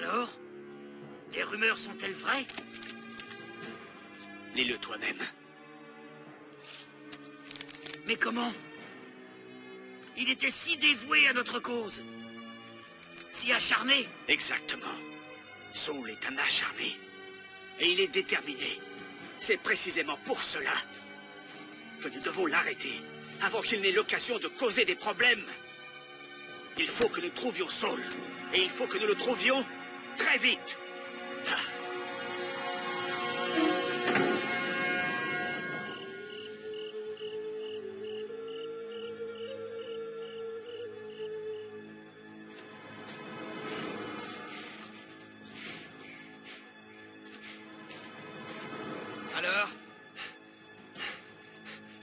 Alors? Les rumeurs sont-elles vraies? Lis-le toi-même. Mais comment? Il était si dévoué à notre cause. Si acharné. Exactement. Saul est un acharné. Et il est déterminé. C'est précisément pour cela que nous devons l'arrêter, avant qu'il n'ait l'occasion de causer des problèmes. Il faut que nous trouvions Saul. Et il faut que nous le trouvions très vite. Ah. Alors?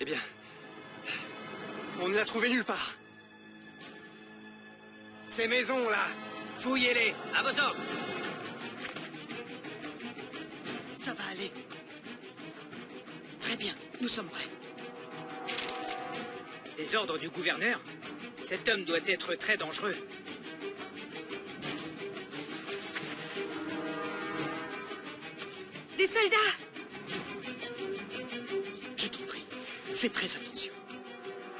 Eh bien, on ne l'a trouvé nulle part. Ces maisons-là, fouillez-les. À vos ordres. Ça va aller. Très bien, nous sommes prêts. Des ordres du gouverneur? Cet homme doit être très dangereux. Des soldats! Je t'en prie, fais très attention.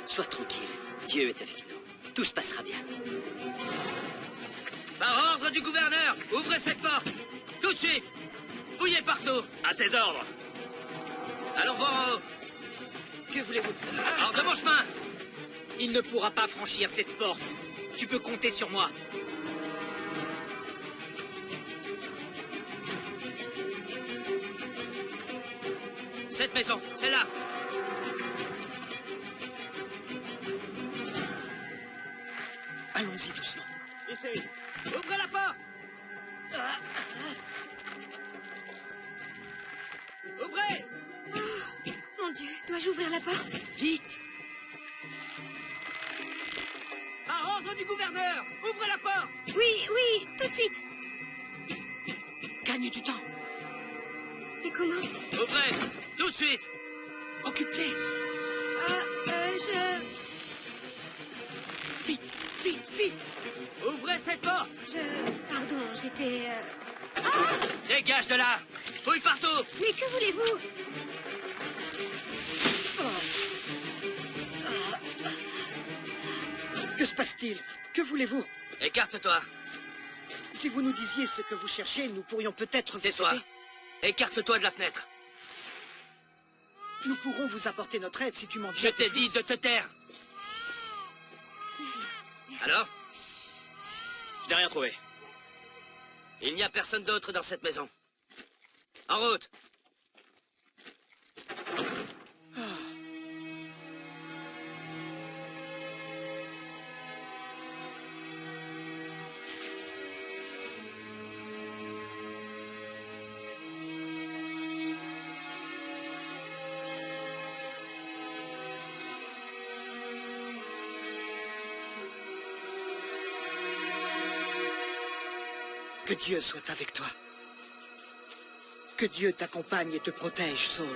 Sois tranquille. Dieu est avec nous. Tout se passera bien. Par ordre du gouverneur, ouvrez cette porte. Tout de suite. Fouillez partout. À tes ordres. Allons voir en haut. Que voulez-vous? Hors de mon chemin. Il ne pourra pas franchir cette porte. Tu peux compter sur moi. Cette maison, c'est là. Allons-y doucement. Ici. Ouvrez la porte. Ouvrez. Mon Dieu, dois-je ouvrir la porte? Vite! Par ordre du gouverneur, ouvrez la porte. Oui, oui, tout de suite. Gagne du temps. Mais comment? Ouvrez, tout de suite. Occupe-les. Je... Vite, vite, vite. Ouvrez cette porte. Pardon, j'étais... Dégage de là. Fouille partout. Mais que voulez-vous? Que se passe-t-il? Que voulez-vous? Écarte-toi. Si vous nous disiez ce que vous cherchez, nous pourrions peut-être vous Tais-toi. aider. Écarte-toi de la fenêtre. Nous pourrons vous apporter notre aide si tu m'en dis Je un peu t'ai dit plus. de te taire. Ce n'est rien, ce n'est rien. Alors? Je n'ai rien trouvé. Il n'y a personne d'autre dans cette maison. En route. Que Dieu soit avec toi. Que Dieu t'accompagne et te protège, Saul.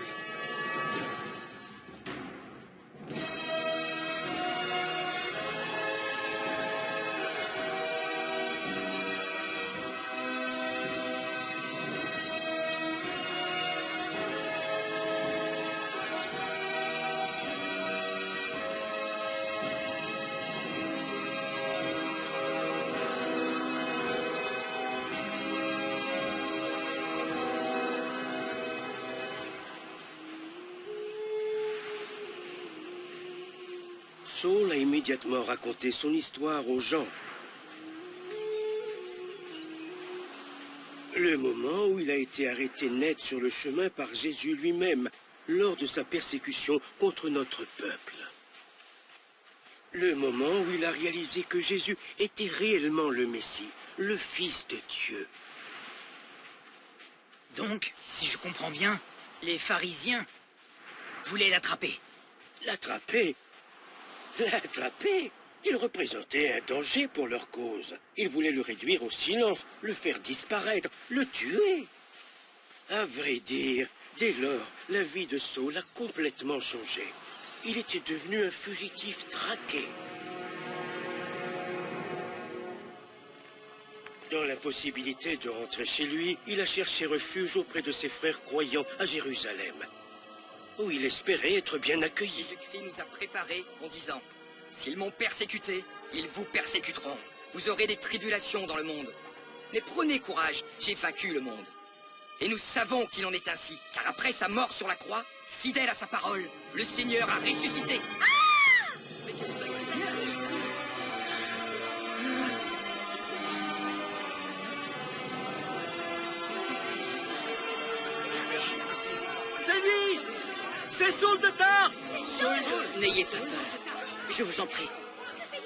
Saul a immédiatement raconté son histoire aux gens. Le moment où il a été arrêté net sur le chemin par Jésus lui-même, lors de sa persécution contre notre peuple. Le moment où il a réalisé que Jésus était réellement le Messie, le Fils de Dieu. Donc, si je comprends bien, les pharisiens voulaient l'attraper. L'attraper? L'attraper? Il représentait un danger pour leur cause. Ils voulaient le réduire au silence, le faire disparaître, le tuer. À vrai dire, dès lors, la vie de Saul a complètement changé. Il était devenu un fugitif traqué. Dans l'impossibilité de rentrer chez lui, il a cherché refuge auprès de ses frères croyants à Jérusalem, où il espérait être bien accueilli. Jésus-Christ nous a préparés en disant, s'ils m'ont persécuté, ils vous persécuteront. Vous aurez des tribulations dans le monde. Mais prenez courage, j'ai vaincu le monde. Et nous savons qu'il en est ainsi, car après sa mort sur la croix, fidèle à sa parole, le Seigneur a ressuscité. C'est lui! C'est Saul de Tarse! N'ayez pas peur. Je vous en prie.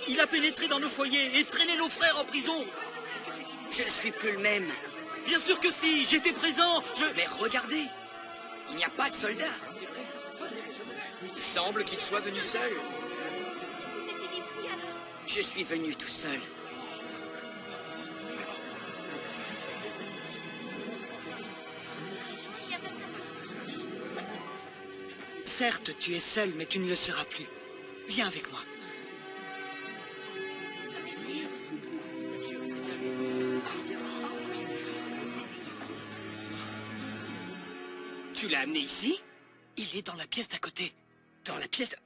Il a pénétré dans nos foyers et traîné nos frères en prison. Je ne suis plus le même. Bien sûr que si, j'étais présent, Mais regardez, il n'y a pas de soldats. Il semble qu'il soit venu seul. Je suis venu tout seul. Certes, tu es seul, mais tu ne le seras plus. Viens avec moi. Tu l'as amené ici? Il est dans la pièce d'à côté. Dans la pièce de...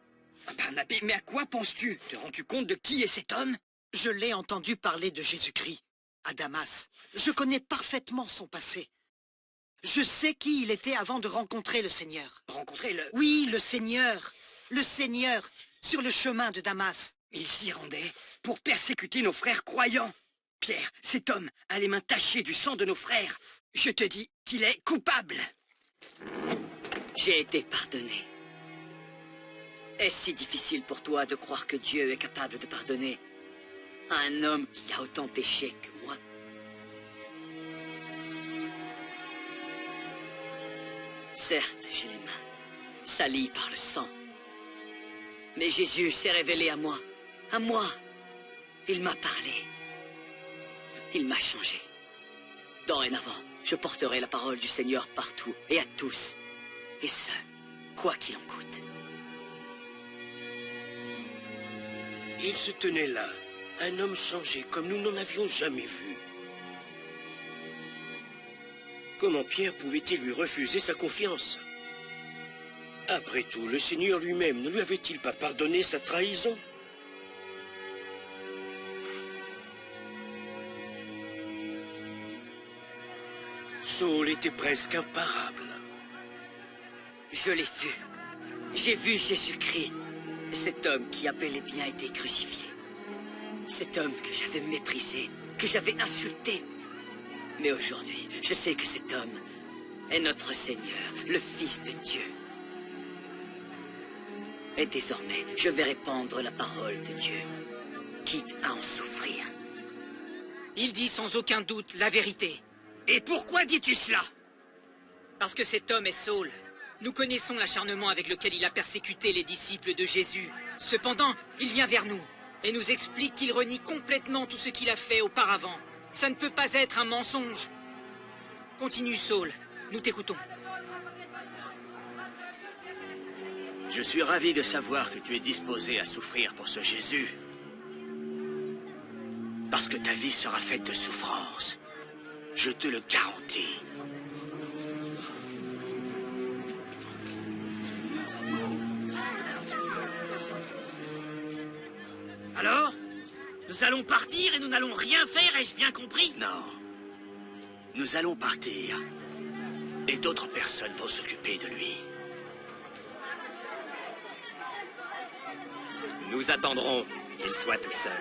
Barnabé, mais à quoi penses-tu? Te rends-tu compte de qui est cet homme? Je l'ai entendu parler de Jésus-Christ, à Damas. Je connais parfaitement son passé. Je sais qui il était avant de rencontrer le Seigneur. Rencontrer le... Oui, le Seigneur, sur le chemin de Damas. Il s'y rendait pour persécuter nos frères croyants. Pierre, cet homme a les mains tachées du sang de nos frères. Je te dis qu'il est coupable. J'ai été pardonné. Est-ce si difficile pour toi de croire que Dieu est capable de pardonner à un homme qui a autant péché que moi? Certes, j'ai les mains salies par le sang. Mais Jésus s'est révélé à moi. À moi. Il m'a parlé. Il m'a changé. Dorénavant, je porterai la parole du Seigneur partout et à tous. Et ce, quoi qu'il en coûte. Il se tenait là, un homme changé comme nous n'en avions jamais vu. Comment Pierre pouvait-il lui refuser sa confiance? Après tout, le Seigneur lui-même ne lui avait-il pas pardonné sa trahison? Saul était presque imparable. Je l'ai vu. J'ai vu Jésus-Christ. Cet homme qui a bel et bien été crucifié. Cet homme que j'avais méprisé, que j'avais insulté. Mais aujourd'hui, je sais que cet homme est notre Seigneur, le Fils de Dieu. Et désormais, je vais répandre la parole de Dieu, quitte à en souffrir. Il dit sans aucun doute la vérité. Et pourquoi dis-tu cela? Parce que cet homme est Saul. Nous connaissons l'acharnement avec lequel il a persécuté les disciples de Jésus. Cependant, il vient vers nous et nous explique qu'il renie complètement tout ce qu'il a fait auparavant. Ça ne peut pas être un mensonge. Continue, Saul. Nous t'écoutons. Je suis ravi de savoir que tu es disposé à souffrir pour ce Jésus. Parce que ta vie sera faite de souffrance. Je te le garantis. Alors? Nous allons partir et nous n'allons rien faire, ai-je bien compris? Non. Nous allons partir. Et d'autres personnes vont s'occuper de lui. Nous attendrons qu'il soit tout seul.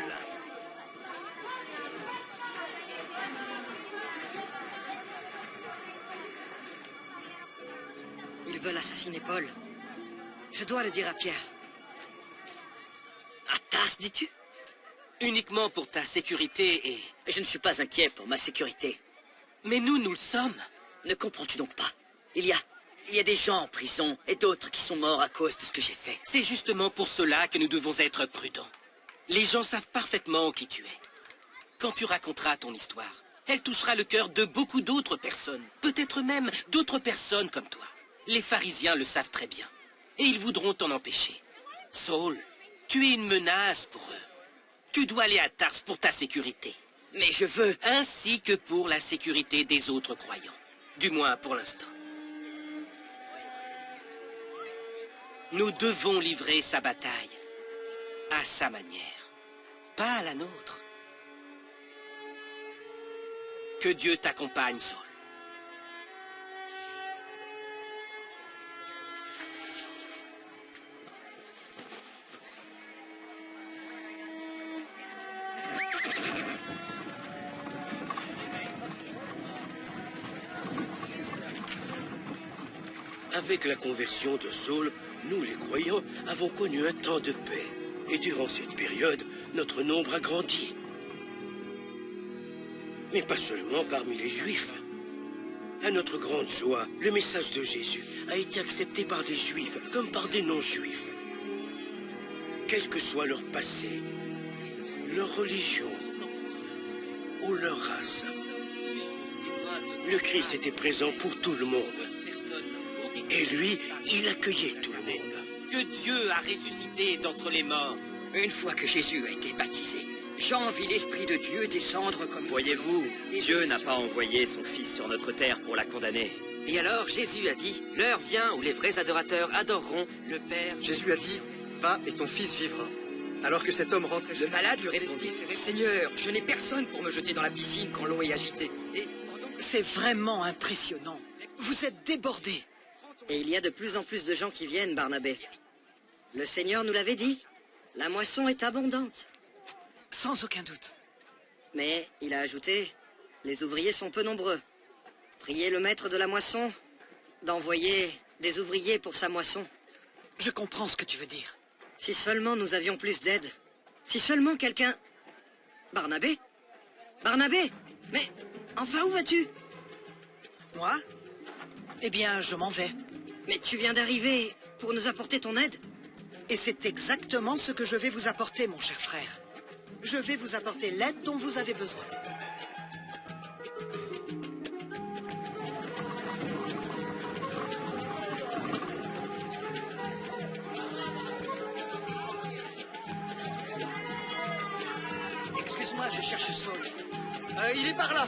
Ils veulent assassiner Paul. Je dois le dire à Pierre. À Tarse, dis-tu? Uniquement pour ta sécurité et... Je ne suis pas inquiet pour ma sécurité. Mais nous le sommes. Ne comprends-tu donc pas? Il y a des gens en prison et d'autres qui sont morts à cause de ce que j'ai fait. C'est justement pour cela que nous devons être prudents. Les gens savent parfaitement qui tu es. Quand tu raconteras ton histoire, elle touchera le cœur de beaucoup d'autres personnes. Peut-être même d'autres personnes comme toi. Les pharisiens le savent très bien. Et ils voudront t'en empêcher. Saul, tu es une menace pour eux. Tu dois aller à Tarse pour ta sécurité. Mais je veux... Ainsi que pour la sécurité des autres croyants. Du moins pour l'instant. Nous devons livrer sa bataille à sa manière, pas à la nôtre. Que Dieu t'accompagne, Saul. Avec la conversion de Saul, nous les croyants avons connu un temps de paix. Et durant cette période, notre nombre a grandi. Mais pas seulement parmi les Juifs. À notre grande joie, le message de Jésus a été accepté par des Juifs comme par des non-Juifs. Quel que soit leur passé, leur religion ou leur race, le Christ était présent pour tout le monde. Et lui, il accueillait tout le monde. Que Dieu a ressuscité d'entre les morts. Une fois que Jésus a été baptisé, Jean vit l'Esprit de Dieu descendre comme... Voyez-vous, Dieu n'a pas envoyé son Fils sur notre terre pour la condamner. Et alors Jésus a dit, l'heure vient où les vrais adorateurs adoreront le Père. Jésus a dit, va et ton fils vivra. Alors que cet homme rentrait chez Le malade lui répondit, Seigneur, je n'ai personne pour me jeter dans la piscine quand l'eau est agitée. Et pendant que... C'est vraiment impressionnant. Vous êtes débordés. Et il y a de plus en plus de gens qui viennent, Barnabé. Le Seigneur nous l'avait dit. La moisson est abondante. Sans aucun doute. Mais, il a ajouté, les ouvriers sont peu nombreux. Priez le maître de la moisson d'envoyer des ouvriers pour sa moisson. Je comprends ce que tu veux dire. Si seulement nous avions plus d'aide. Si seulement quelqu'un... Barnabé? Barnabé? Mais, enfin, où vas-tu? Moi? Eh bien, je m'en vais. Mais tu viens d'arriver pour nous apporter ton aide? Et c'est exactement ce que je vais vous apporter, mon cher frère. Je vais vous apporter l'aide dont vous avez besoin. Excuse-moi, je cherche Saul. Il est par là.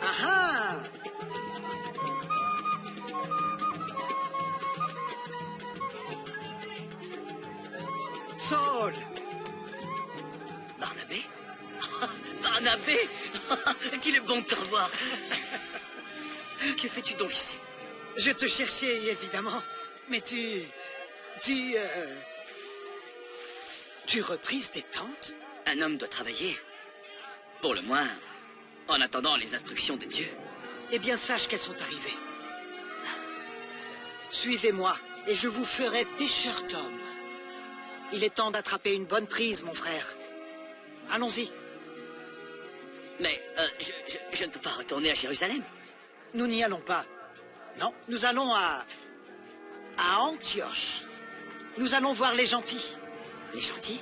Ah ah! Saul! Barnabé? Barnabé? Qu'il est bon de te revoir. Que fais-tu donc ici? Je te cherchais, évidemment. Mais tu reprises tes tentes? Un homme doit travailler. Pour le moins, en attendant les instructions de Dieu. Eh bien, sache qu'elles sont arrivées. Suivez-moi, et je vous ferai pêcheur d'hommes. Il est temps d'attraper une bonne prise, mon frère. Allons-y. Mais je ne peux pas retourner à Jérusalem. Nous n'y allons pas. Non, nous allons à Antioche. Nous allons voir les gentils. Les gentils?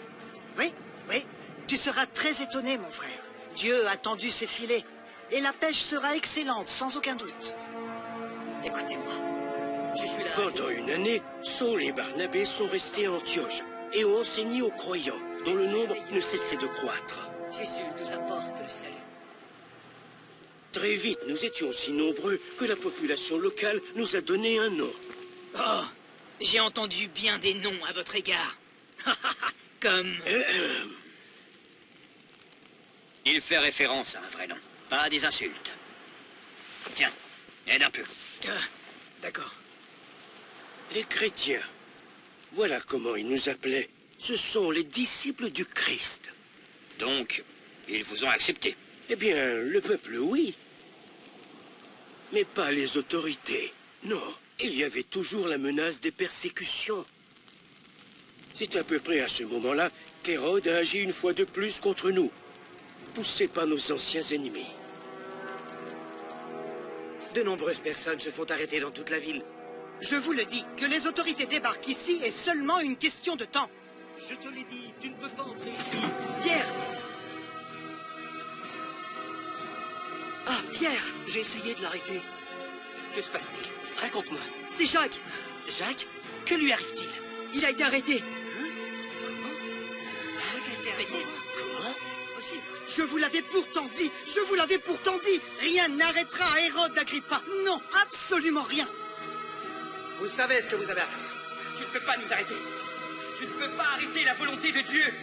Oui, oui. Tu seras très étonné, mon frère. Dieu a tendu ses filets. Et la pêche sera excellente, sans aucun doute. Écoutez-moi. Je suis là... Pendant une année, Saul et Barnabé sont restés à Antioche et ont enseigné aux croyants, dont le nombre ne cessait de croître. Jésus nous apporte le salut. Très vite, nous étions si nombreux que la population locale nous a donné un nom. Oh, j'ai entendu bien des noms à votre égard. Comme... Il fait référence à un vrai nom, pas des insultes. Tiens, aide un peu. D'accord. Les chrétiens. Voilà comment ils nous appelaient. Ce sont les disciples du Christ. Donc, ils vous ont accepté. Eh bien, le peuple, oui. Mais pas les autorités. Non, il y avait toujours la menace des persécutions. C'est à peu près à ce moment-là qu'Hérode a agi une fois de plus contre nous, poussé par nos anciens ennemis. De nombreuses personnes se font arrêter dans toute la ville. Je vous le dis, que les autorités débarquent ici est seulement une question de temps. Je te l'ai dit, tu ne peux pas entrer ici. Pierre! Ah, Pierre! J'ai essayé de l'arrêter. Que se passe-t-il? Raconte-moi. C'est Jacques! Jacques? Que lui arrive-t-il? Il a été arrêté. Jacques a été arrêté? Comment? C'est possible. Je vous l'avais pourtant dit, je vous l'avais pourtant dit. Rien n'arrêtera Hérode Agrippa. Non, absolument rien. Vous savez ce que vous avez à faire. Tu ne peux pas nous arrêter. Tu ne peux pas arrêter la volonté de Dieu.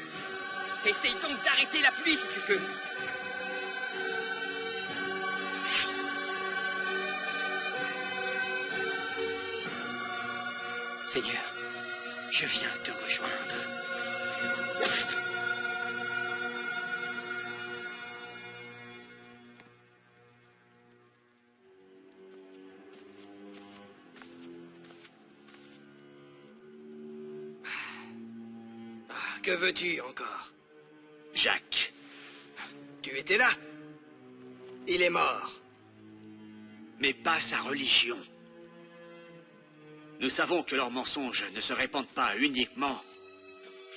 Essaye donc d'arrêter la pluie si tu peux. Seigneur, je viens te rejoindre. Que veux-tu encore? Jacques. Tu étais là. Il est mort. Mais pas sa religion. Nous savons que leurs mensonges ne se répandent pas uniquement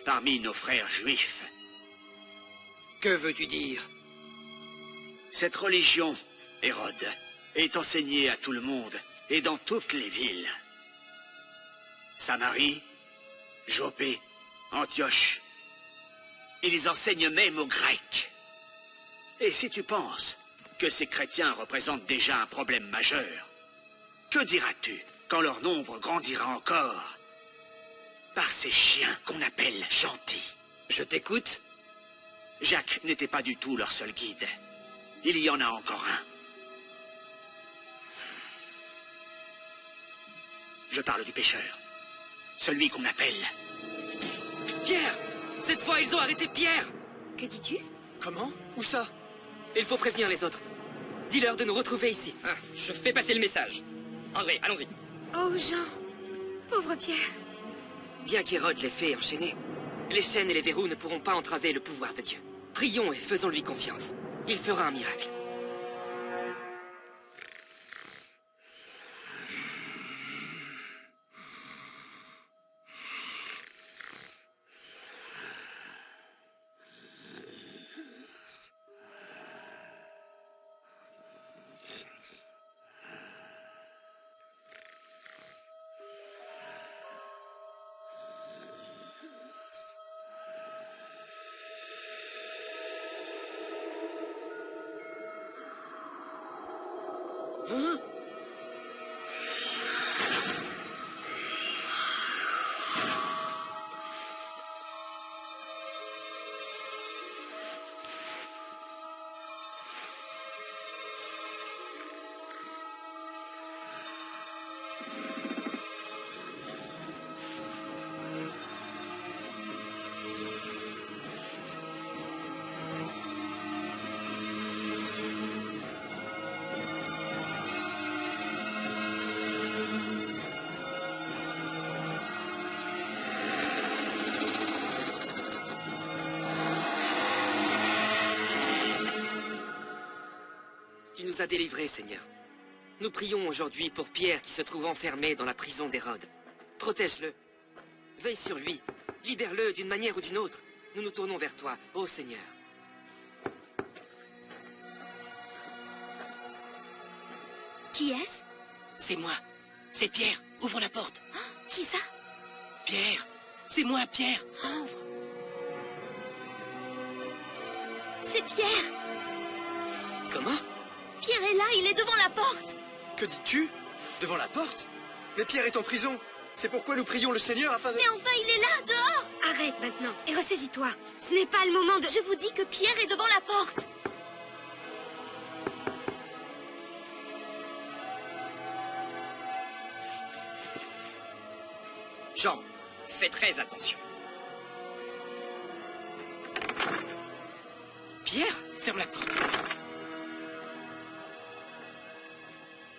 parmi nos frères juifs. Que veux-tu dire? Cette religion, Hérode, est enseignée à tout le monde et dans toutes les villes. Samarie, Jopé, Antioche. Ils enseignent même aux Grecs. Et si tu penses que ces chrétiens représentent déjà un problème majeur, que diras-tu quand leur nombre grandira encore par ces chiens qu'on appelle gentils? Je t'écoute. Jacques n'était pas du tout leur seul guide. Il y en a encore un. Je parle du pêcheur. Celui qu'on appelle... Pierre! Cette fois, ils ont arrêté Pierre! Que dis-tu? Comment? Où ça? Il faut prévenir les autres. Dis-leur de nous retrouver ici. Ah, je fais passer le message. André, allons-y. Oh, Jean. Pauvre Pierre. Bien qu'Hérode l'ait fait enchaîner, les chaînes et les verrous ne pourront pas entraver le pouvoir de Dieu. Prions et faisons-lui confiance. Il fera un miracle. Tu nous as délivrés, Seigneur. Nous prions aujourd'hui pour Pierre qui se trouve enfermé dans la prison d'Hérode. Protège-le. Veille sur lui. Libère-le d'une manière ou d'une autre. Nous nous tournons vers toi, ô Seigneur. Qui est-ce? C'est moi. C'est Pierre. Ouvre la porte. Oh, qui ça? Pierre. C'est moi, Pierre. Ouvre. C'est Pierre. Comment? Pierre est là, il est devant la porte. Que dis-tu? Devant la porte? Mais Pierre est en prison. C'est pourquoi nous prions le Seigneur afin de... Mais enfin, il est là, dehors. Arrête maintenant et ressaisis-toi. Ce n'est pas le moment de... Je vous dis que Pierre est devant la porte. Jean, fais très attention. Pierre, ferme la porte.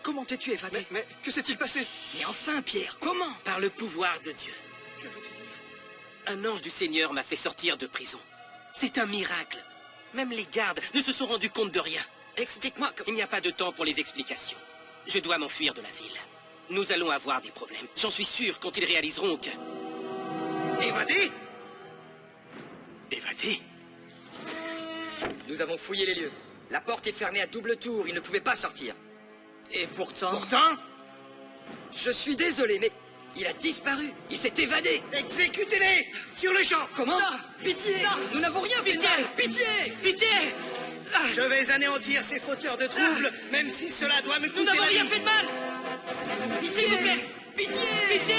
Comment t'es-tu évadé? Mais que s'est-il passé? Mais enfin, Pierre, comment? Par le pouvoir de Dieu. Que veux-tu dire? Un ange du Seigneur m'a fait sortir de prison. C'est un miracle. Même les gardes ne se sont rendus compte de rien. Explique-moi Il n'y a pas de temps pour les explications. Je dois m'enfuir de la ville. Nous allons avoir des problèmes. J'en suis sûr quand ils réaliseront que... Évadé? Évadé? Nous avons fouillé les lieux. La porte est fermée à double tour, il ne pouvait pas sortir. Et pourtant... Pourtant? Je suis désolé, mais il a disparu. Il s'est évadé. Exécutez-les! Sur le champ! Comment? Pitié! Nous n'avons rien fait de mal. Pitié! Pitié! Je vais anéantir ces fauteurs de troubles, même si cela doit me coûter la vie. Nous n'avons rien fait de mal. Pitié, S'il vous plaît. Pitié! Pitié!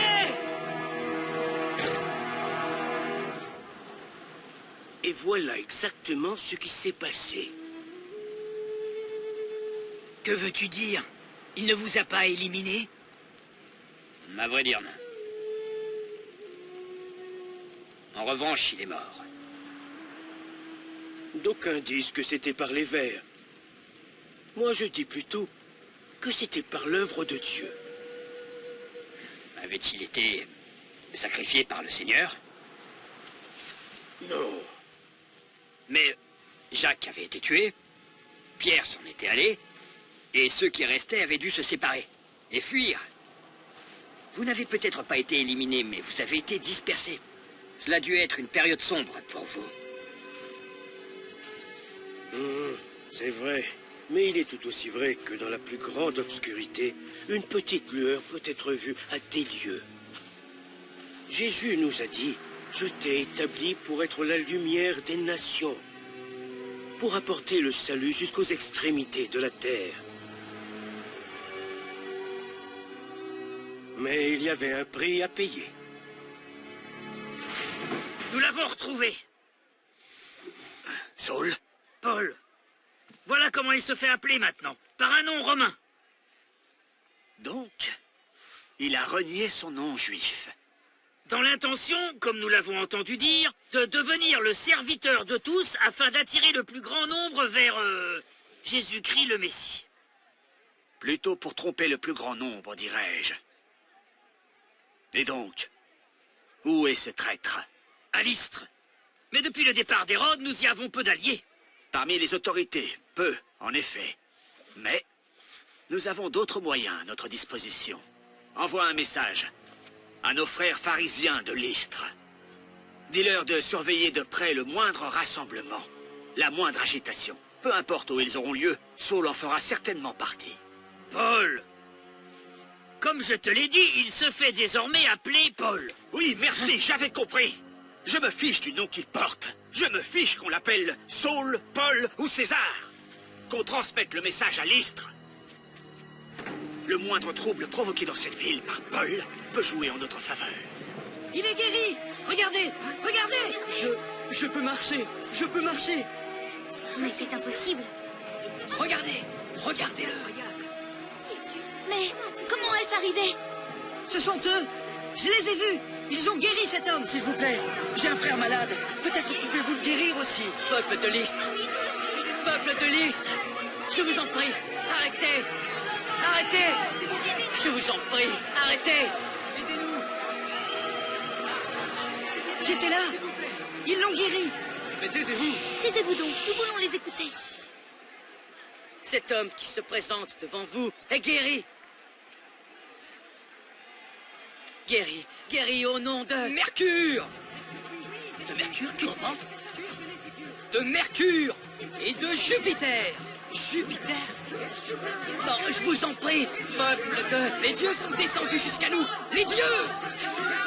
Et voilà exactement ce qui s'est passé. Que veux-tu dire? Il ne vous a pas éliminé? À vrai dire, non. En revanche, il est mort. D'aucuns disent que c'était par les vers. Moi, je dis plutôt que c'était par l'œuvre de Dieu. Avait-il été sacrifié par le Seigneur? Non. Mais Jacques avait été tué, Pierre s'en était allé, et ceux qui restaient avaient dû se séparer et fuir. Vous n'avez peut-être pas été éliminé, mais vous avez été dispersé. Cela a dû être une période sombre pour vous. C'est vrai. Mais il est tout aussi vrai que dans la plus grande obscurité, une petite lueur peut être vue à des lieues. Jésus nous a dit, « Je t'ai établi pour être la lumière des nations, pour apporter le salut jusqu'aux extrémités de la terre. » Mais il y avait un prix à payer. Nous l'avons retrouvé. Saul? Paul. Voilà comment il se fait appeler maintenant, par un nom romain. Donc, il a renié son nom juif. Dans l'intention, comme nous l'avons entendu dire, de devenir le serviteur de tous afin d'attirer le plus grand nombre vers Jésus-Christ le Messie. Plutôt pour tromper le plus grand nombre, dirais-je. Et donc, où est ce traître? À Lystre. Mais depuis le départ d'Hérode, nous y avons peu d'alliés. Parmi les autorités, peu, en effet. Mais nous avons d'autres moyens à notre disposition. Envoie un message à nos frères pharisiens de Lystre. Dis-leur de surveiller de près le moindre rassemblement, la moindre agitation. Peu importe où ils auront lieu, Saul en fera certainement partie. Paul. Comme je te l'ai dit, il se fait désormais appeler Paul. Oui, merci, j'avais compris. Je me fiche du nom qu'il porte. Je me fiche qu'on l'appelle Saul, Paul ou César. Qu'on transmette le message à Lystre. Le moindre trouble provoqué dans cette ville par Paul peut jouer en notre faveur. Il est guéri! Regardez! Regardez! Je peux marcher! Je peux marcher! Mais c'est impossible. Regardez! Regardez-le! Mais comment est-ce arrivé? Ce sont eux! Je les ai vus! Ils ont guéri cet homme! S'il vous plaît, j'ai un frère malade. Peut-être pouvez-vous le guérir aussi. Peuple de Lystre. Peuple de Lystre. Je vous en prie, arrêtez. Arrêtez. Je vous en prie, arrêtez. Aidez-nous. J'étais là! Ils l'ont guéri! Mais taisez-vous! Taisez-vous donc, nous voulons les écouter. Cet homme qui se présente devant vous est guéri. Guéri, guéri au nom de... Mercure! De Mercure, Comment? De Mercure et de Jupiter! Jupiter? Non, je vous en prie, peuple de... Les dieux sont descendus jusqu'à nous! Les dieux!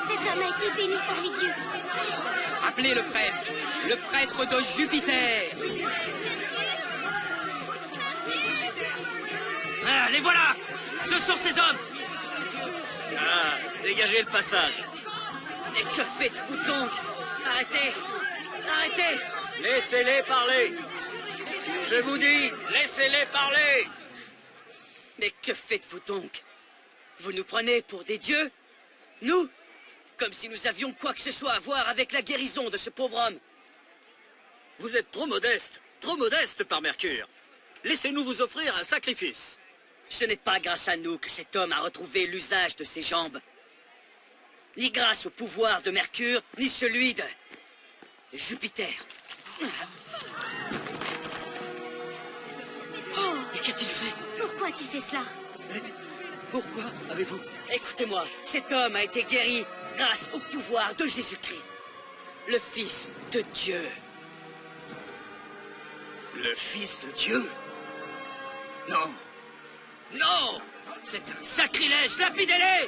Cet homme a été béni par les dieux. Appelez le prêtre de Jupiter! Ah, les voilà! Ce sont ces hommes! Ah, dégagez le passage. Mais que faites-vous donc? Arrêtez! Arrêtez! Laissez-les parler. Je vous dis, laissez-les parler. Mais que faites-vous donc? Vous nous prenez pour des dieux? Nous? Comme si nous avions quoi que ce soit à voir avec la guérison de ce pauvre homme. Vous êtes trop modeste par Mercure. Laissez-nous vous offrir un sacrifice. Ce n'est pas grâce à nous que cet homme a retrouvé l'usage de ses jambes. Ni grâce au pouvoir de Mercure, ni celui de Jupiter. Oh! Et qu'a-t-il fait? Pourquoi a-t-il fait cela? Pourquoi avez-vous... Écoutez-moi, cet homme a été guéri grâce au pouvoir de Jésus-Christ, le Fils de Dieu. Le Fils de Dieu? Non. Non! C'est un sacrilège! Lapidez-les!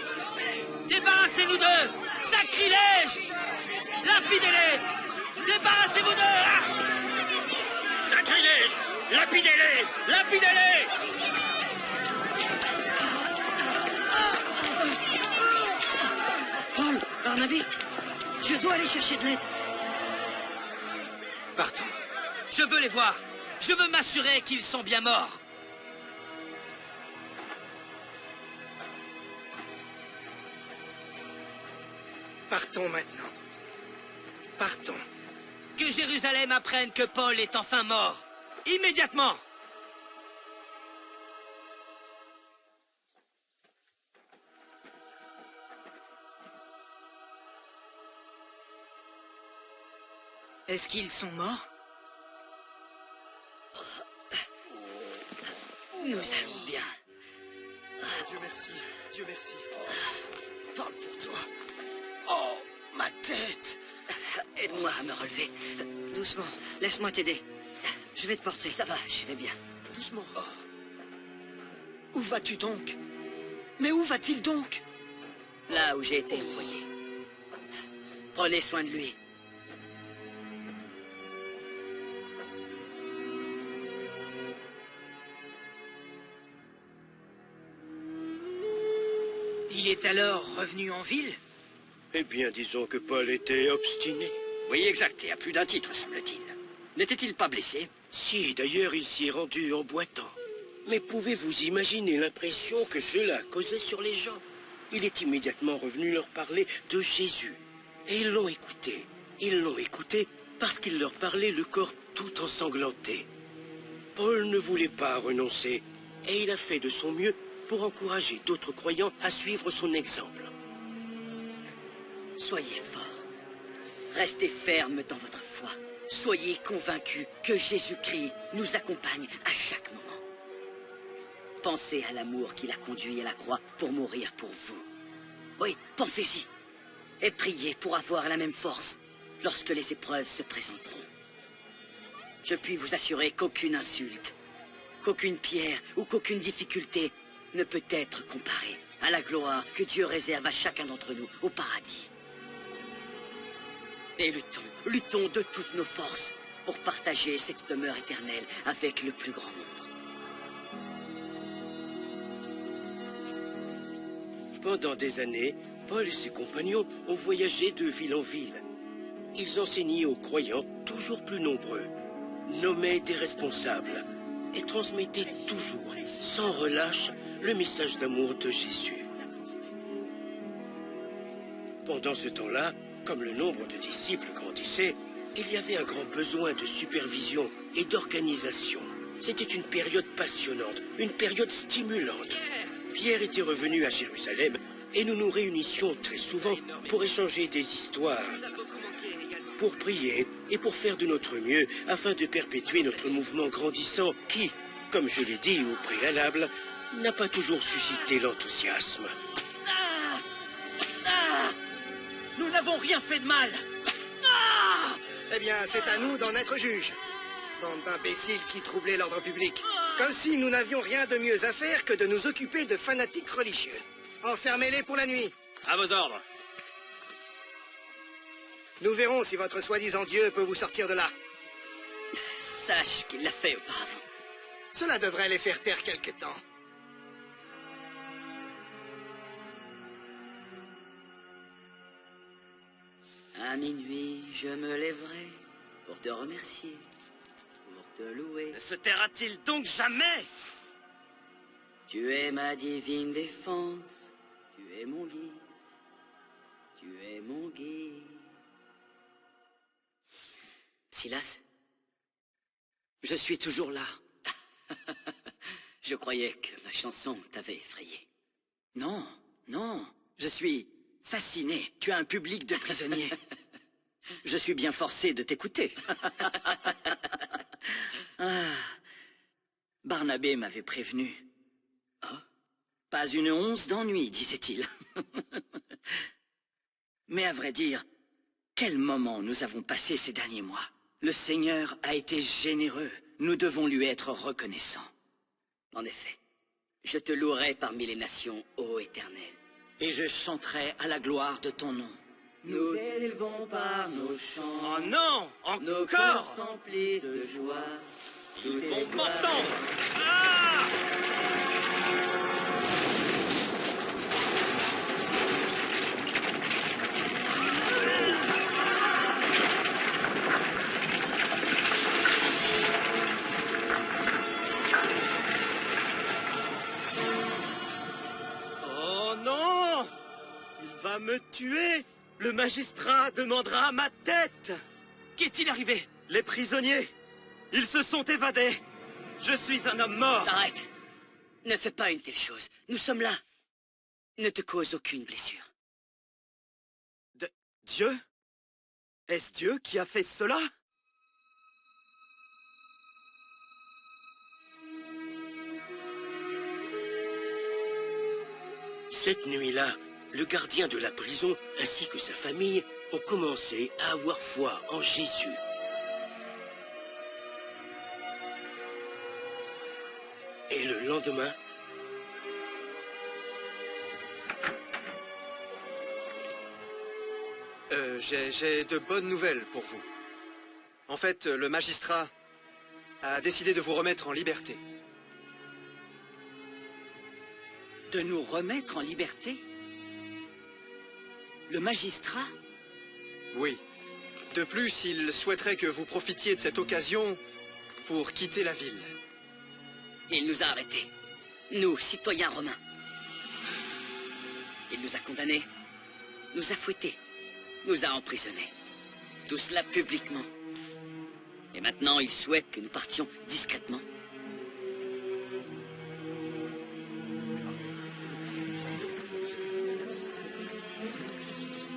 Débarrassez-nous d'eux! Sacrilège! Lapidez-les! Débarrassez-vous d'eux! Ah! Sacrilège! Lapidez-les! Lapidez-les! Paul, Barnabé, je dois aller chercher de l'aide. Partons. Je veux les voir. Je veux m'assurer qu'ils sont bien morts. Partons maintenant. Partons. Que Jérusalem apprenne que Paul est enfin mort. Immédiatement. Est-ce qu'ils sont morts? Nous allons bien. Dieu merci. Dieu merci. Parle pour toi. Oh, ma tête. Aide-moi à me relever. Doucement, laisse-moi t'aider. Je vais te porter. Ça va, je vais bien. Doucement. Où vas-tu donc? Mais où va-t-il donc? Là où j'ai été envoyé. Prenez soin de lui. Il est alors revenu en ville? Eh bien, disons que Paul était obstiné. Oui, exact, et à plus d'un titre, semble-t-il. N'était-il pas blessé? Si, d'ailleurs, il s'y est rendu en boitant. Mais pouvez-vous imaginer l'impression que cela causait sur les gens? Il est immédiatement revenu leur parler de Jésus. Et ils l'ont écouté. Ils l'ont écouté parce qu'il leur parlait le corps tout ensanglanté. Paul ne voulait pas renoncer, et il a fait de son mieux pour encourager d'autres croyants à suivre son exemple. Soyez forts. Restez fermes dans votre foi. Soyez convaincus que Jésus-Christ nous accompagne à chaque moment. Pensez à l'amour qui l'a conduit à la croix pour mourir pour vous. Oui, pensez-y. Et priez pour avoir la même force lorsque les épreuves se présenteront. Je puis vous assurer qu'aucune insulte, qu'aucune pierre ou qu'aucune difficulté ne peut être comparée à la gloire que Dieu réserve à chacun d'entre nous au paradis. Et luttons de toutes nos forces pour partager cette demeure éternelle avec le plus grand nombre. Pendant des années, Paul et ses compagnons ont voyagé de ville en ville. Ils enseignaient aux croyants toujours plus nombreux, nommaient des responsables et transmettaient toujours, sans relâche, le message d'amour de Jésus. Pendant ce temps-là, comme le nombre de disciples grandissait, il y avait un grand besoin de supervision et d'organisation. C'était une période passionnante, une période stimulante. Pierre était revenu à Jérusalem et nous nous réunissions très souvent pour échanger des histoires, pour prier et pour faire de notre mieux afin de perpétuer notre mouvement grandissant qui, comme je l'ai dit au préalable, n'a pas toujours suscité l'enthousiasme. Nous n'avons rien fait de mal. Eh bien, c'est à nous d'en être juges. Bande d'imbéciles qui troublaient l'ordre public. Comme si nous n'avions rien de mieux à faire que de nous occuper de fanatiques religieux. Enfermez-les pour la nuit. À vos ordres. Nous verrons si votre soi-disant Dieu peut vous sortir de là. Sache qu'il l'a fait auparavant. Cela devrait les faire taire quelque temps. À minuit, je me lèverai pour te remercier, pour te louer. Ne se taira-t-il donc jamais? Tu es ma divine défense, tu es mon guide, tu es mon guide. Silas, je suis toujours là. Je croyais que ma chanson t'avait effrayé. Non, non, je suis fasciné. Tu as un public de prisonniers. Je suis bien forcé de t'écouter. Barnabé m'avait prévenu. Oh, pas une once d'ennui, disait-il. Mais à vrai dire, quel moment nous avons passé ces derniers mois. Le Seigneur a été généreux. Nous devons lui être reconnaissants. En effet, je te louerai parmi les nations, ô Éternel. Et je chanterai à la gloire de ton nom. Nous t'élevons par nos chants. Oh non, Nos cœurs s'emplissent de joie. Tout est mouvement de tendre. Oh non! Il va me tuer! Le magistrat demandera ma tête! Qu'est-il arrivé? Les prisonniers! Ils se sont évadés! Je suis un homme mort! Arrête! Ne fais pas une telle chose. Nous sommes là. Ne te cause aucune blessure. Dieu? Est-ce Dieu qui a fait cela? Cette nuit-là, le gardien de la prison ainsi que sa famille ont commencé à avoir foi en Jésus. Et le lendemain, J'ai de bonnes nouvelles pour vous. En fait, le magistrat a décidé de vous remettre en liberté. De nous remettre en liberté? Le magistrat? Oui. De plus, il souhaiterait que vous profitiez de cette occasion pour quitter la ville. Il nous a arrêtés. Nous, citoyens romains. Il nous a condamnés, nous a fouettés, nous a emprisonnés. Tout cela publiquement. Et maintenant, il souhaite que nous partions discrètement.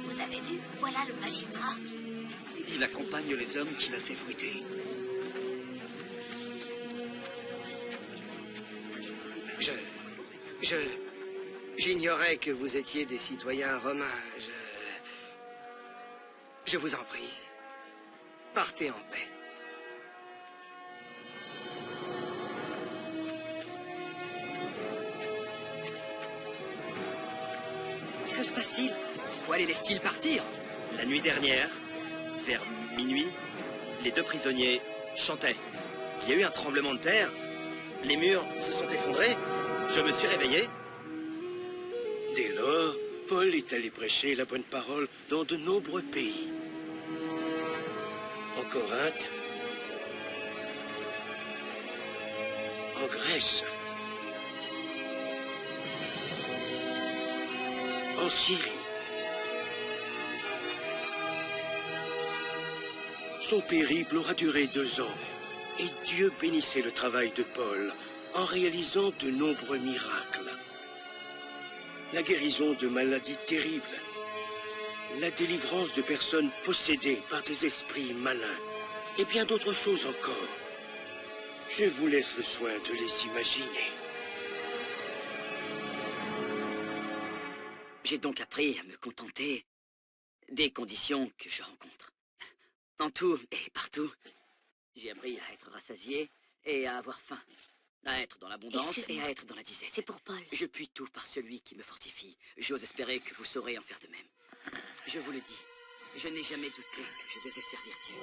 Vous avez vu? Voilà le magistrat. Il accompagne les hommes qu'il a fait fouetter. J'ignorais que vous étiez des citoyens romains. Je vous en prie. Partez en paix. Que se passe-t-il? Pourquoi les laisse-t-il partir? La nuit dernière, vers minuit, les deux prisonniers chantaient. Il y a eu un tremblement de terre. Les murs se sont effondrés. Je me suis réveillé. Dès lors, Paul est allé prêcher la bonne parole dans de nombreux pays. En Corinthe, en Grèce, en Syrie. Son périple aura duré 2 ans, et Dieu bénissait le travail de Paul en réalisant de nombreux miracles. La guérison de maladies terribles, la délivrance de personnes possédées par des esprits malins, et bien d'autres choses encore. Je vous laisse le soin de les imaginer. J'ai donc appris à me contenter des conditions que je rencontre. En tout et partout, j'ai appris à être rassasié et à avoir faim. À être dans l'abondance et à être dans la disette. C'est pour Paul. Je puis tout par celui qui me fortifie. J'ose espérer que vous saurez en faire de même. Je vous le dis, je n'ai jamais douté que je devais servir Dieu.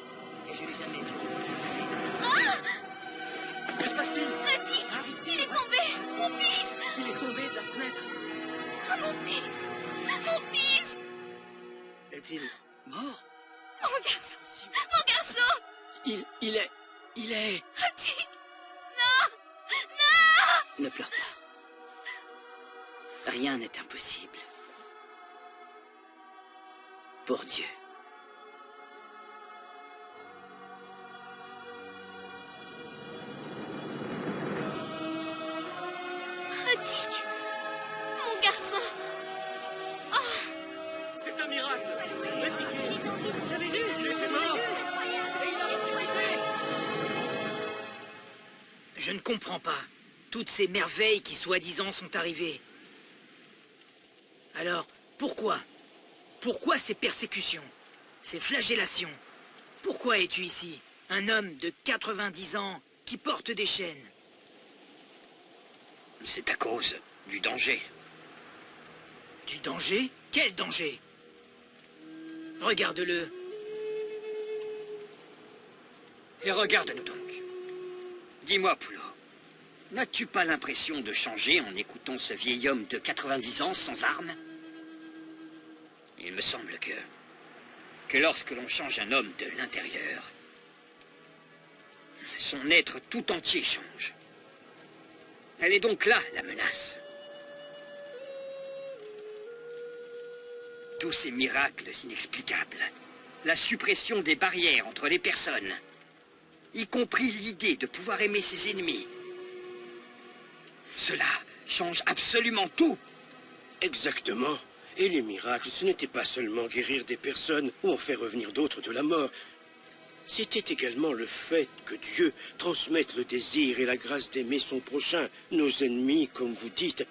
Et je n'ai jamais vu toutes ces années. Que se passe-t-il? Mathis, il est tombé. Mon fils. Il est tombé de la fenêtre. Oh, mon fils. Mon fils. Est-il mort? Mon garçon. Mon garçon. Il est... Mathis. Non. Non. Ne pleure pas. Rien n'est impossible. Pour Dieu. Attic, mon garçon. Oh. C'est un miracle. Vous avez vu? Il était mort. Et il a ressuscité. Je ne comprends pas. Toutes ces merveilles qui soi-disant sont arrivées. Alors, pourquoi? Pourquoi ces persécutions? Ces flagellations? Pourquoi es-tu ici? Un homme de 90 ans qui porte des chaînes. C'est à cause du danger. Du danger? Quel danger? Regarde-le. Et regarde-nous donc. Dis-moi, Poulot, n'as-tu pas l'impression de changer en écoutant ce vieil homme de 90 ans sans armes? Il me semble que lorsque l'on change un homme de l'intérieur, son être tout entier change. Elle est donc là, la menace. Tous ces miracles inexplicables, la suppression des barrières entre les personnes, y compris l'idée de pouvoir aimer ses ennemis. Cela change absolument tout. Exactement. Et les miracles, ce n'était pas seulement guérir des personnes ou en faire revenir d'autres de la mort. C'était également le fait que Dieu transmette le désir et la grâce d'aimer son prochain, nos ennemis, comme vous dites,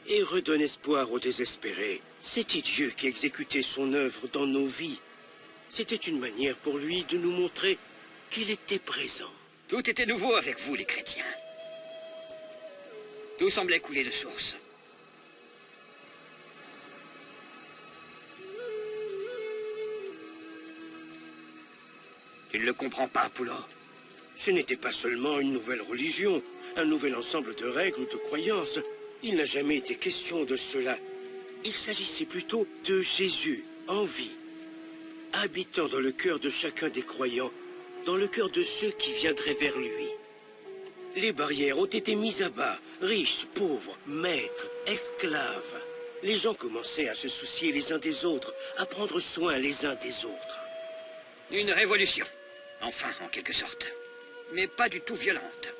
et redonne espoir aux désespérés. C'était Dieu qui exécutait son œuvre dans nos vies. C'était une manière pour lui de nous montrer qu'il était présent. Tout était nouveau avec vous, les chrétiens. Tout semblait couler de source. Tu ne le comprends pas, Poulot. Ce n'était pas seulement une nouvelle religion, un nouvel ensemble de règles ou de croyances. Il n'a jamais été question de cela. Il s'agissait plutôt de Jésus, en vie, habitant dans le cœur de chacun des croyants, dans le cœur de ceux qui viendraient vers lui. Les barrières ont été mises à bas, riches, pauvres, maîtres, esclaves. Les gens commençaient à se soucier les uns des autres, à prendre soin les uns des autres. Une révolution. Enfin, en quelque sorte. Mais pas du tout violente.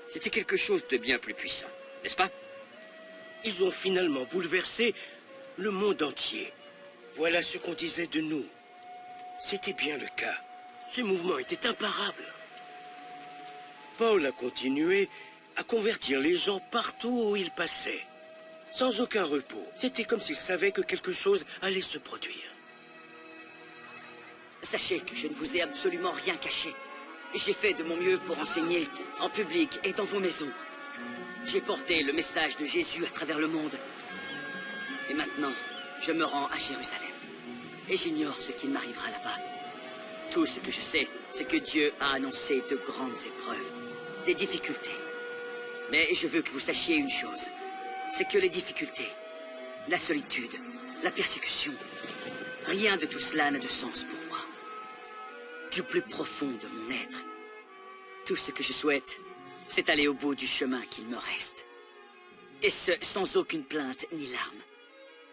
C'était quelque chose de bien plus puissant, n'est-ce pas? Ils ont finalement bouleversé le monde entier. Voilà ce qu'on disait de nous. C'était bien le cas. Ce mouvement était imparable. Paul a continué à convertir les gens partout où il passait. Sans aucun repos. C'était comme s'il savait que quelque chose allait se produire. Sachez que je ne vous ai absolument rien caché. J'ai fait de mon mieux pour enseigner, en public et dans vos maisons. J'ai porté le message de Jésus à travers le monde. Et maintenant, je me rends à Jérusalem. Et j'ignore ce qu'il m'arrivera là-bas. Tout ce que je sais, c'est que Dieu a annoncé de grandes épreuves, des difficultés. Mais je veux que vous sachiez une chose, c'est que les difficultés, la solitude, la persécution, rien de tout cela n'a de sens pour moi. Du plus profond de mon être, tout ce que je souhaite, c'est aller au bout du chemin qu'il me reste. Et ce, sans aucune plainte ni larmes,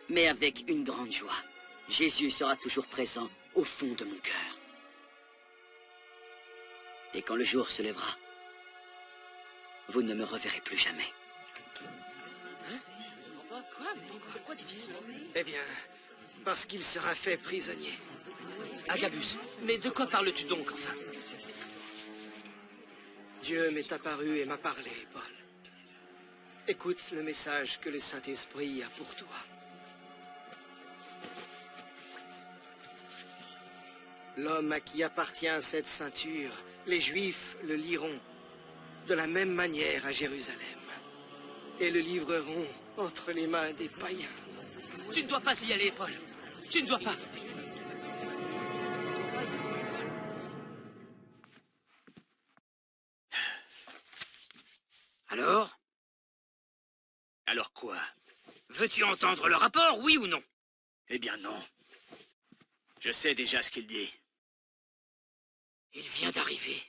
mais avec une grande joie. Jésus sera toujours présent au fond de mon cœur. Et quand le jour se lèvera, vous ne me reverrez plus jamais. Eh bien, parce qu'il sera fait prisonnier. Agabus, mais de quoi parles-tu donc, enfin? Dieu m'est apparu et m'a parlé, Paul. Écoute le message que le Saint-Esprit a pour toi. L'homme à qui appartient cette ceinture, les Juifs le liront de la même manière à Jérusalem et le livreront entre les mains des païens. Tu ne dois pas y aller, Paul. Tu ne dois pas. Alors? Alors quoi? Veux-tu entendre le rapport, oui ou non? Eh bien non. Je sais déjà ce qu'il dit. Il vient d'arriver.